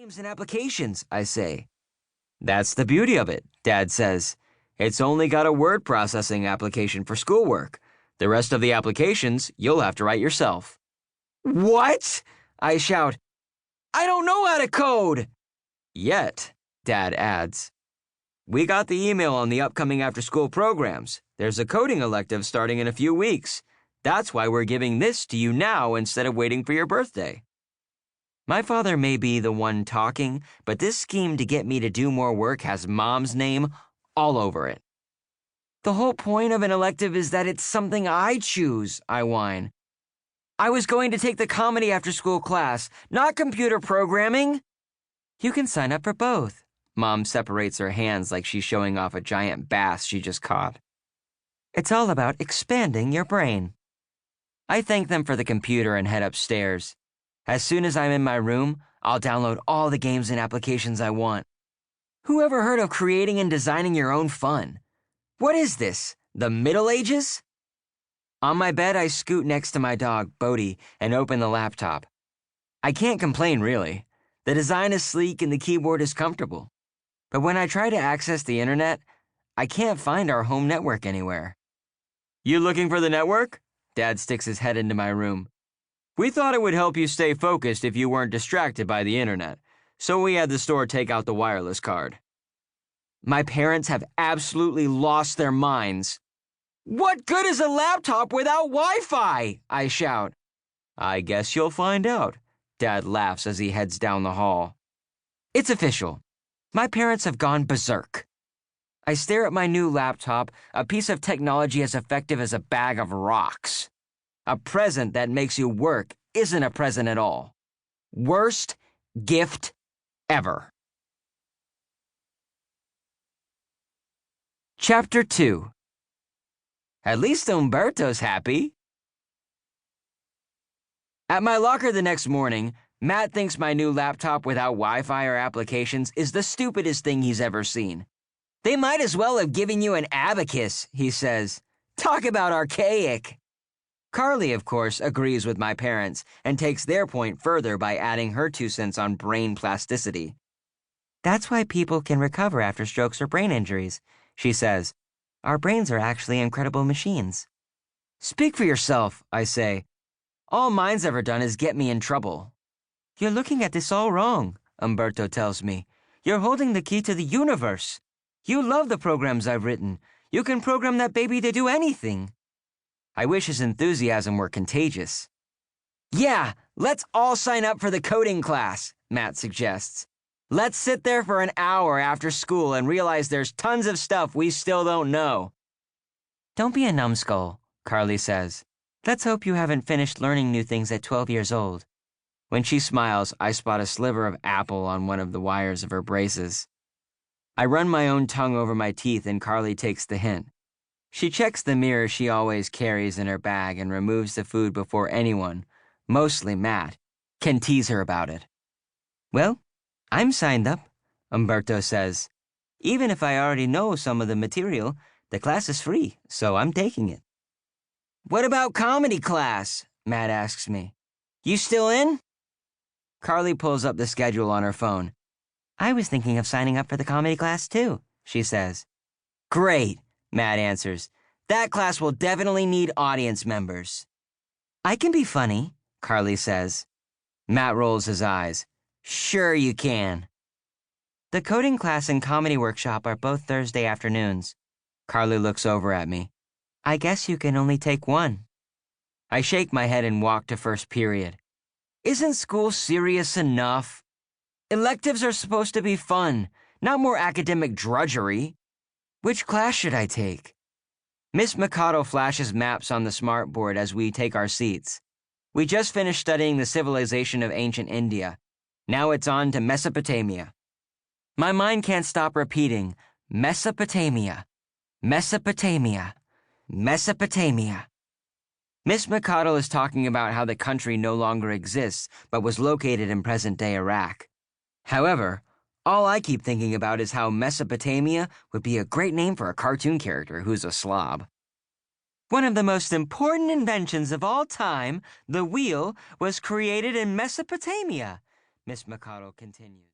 Games and applications, I say. That's the beauty of it, Dad says. It's only got a word processing application for schoolwork. The rest of the applications you'll have to write yourself. What? I shout. I don't know how to code! Yet, Dad adds. We got the email on the upcoming after-school programs. There's a coding elective starting in a few weeks. That's why we're giving this to you now instead of waiting for your birthday. My father may be the one talking, but this scheme to get me to do more work has Mom's name all over it. The whole point of an elective is that it's something I choose, I whine. I was going to take the comedy after-school class, not computer programming. You can sign up for both. Mom separates her hands like she's showing off a giant bass she just caught. It's all about expanding your brain. I thank them for the computer and head upstairs. As soon as I'm in my room, I'll download all the games and applications I want. Who ever heard of creating and designing your own fun? What is this, the Middle Ages? On my bed, I scoot next to my dog, Bodhi, and open the laptop. I can't complain, really. The design is sleek and the keyboard is comfortable. But when I try to access the internet, I can't find our home network anywhere. You looking for the network? Dad sticks his head into my room. We thought it would help you stay focused if you weren't distracted by the internet, so we had the store take out the wireless card. My parents have absolutely lost their minds. What good is a laptop without Wi-Fi? I shout. I guess you'll find out. Dad laughs as he heads down the hall. It's official. My parents have gone berserk. I stare at my new laptop, a piece of technology as effective as a bag of rocks. A present that makes you work isn't a present at all. Worst gift ever. Chapter 2. At least Umberto's happy. At my locker the next morning, Matt thinks my new laptop without Wi-Fi or applications is the stupidest thing he's ever seen. They might as well have given you an abacus, he says. Talk about archaic. Carly, of course, agrees with my parents and takes their point further by adding her 2 cents on brain plasticity. That's why people can recover after strokes or brain injuries, she says. Our brains are actually incredible machines. Speak for yourself, I say. All mine's ever done is get me in trouble. You're looking at this all wrong, Umberto tells me. You're holding the key to the universe. You love the programs I've written. You can program that baby to do anything. I wish his enthusiasm were contagious. Yeah, let's all sign up for the coding class, Matt suggests. Let's sit there for an hour after school and realize there's tons of stuff we still don't know. Don't be a numbskull, Carly says. Let's hope you haven't finished learning new things at 12 years old. When she smiles, I spot a sliver of apple on one of the wires of her braces. I run my own tongue over my teeth and Carly takes the hint. She checks the mirror she always carries in her bag and removes the food before anyone, mostly Matt, can tease her about it. Well, I'm signed up, Umberto says. Even if I already know some of the material, the class is free, so I'm taking it. What about comedy class? Matt asks me. You still in? Carly pulls up the schedule on her phone. I was thinking of signing up for the comedy class too, she says. Great, Matt answers. That class will definitely need audience members. I can be funny, Carly says. Matt rolls his eyes. Sure you can. The coding class and comedy workshop are both Thursday afternoons. Carly looks over at me. I guess you can only take one. I shake my head and walk to first period. Isn't school serious enough? Electives are supposed to be fun, not more academic drudgery. Which class should I take? Miss Mikado flashes maps on the smartboard as we take our seats. We just finished studying the civilization of ancient India. Now it's on to Mesopotamia. My mind can't stop repeating, Mesopotamia, Mesopotamia, Mesopotamia. Miss Mikado is talking about how the country no longer exists, but was located in present-day Iraq. However, all I keep thinking about is how Mesopotamia would be a great name for a cartoon character who's a slob. One of the most important inventions of all time, the wheel, was created in Mesopotamia, Miss Mikado continues.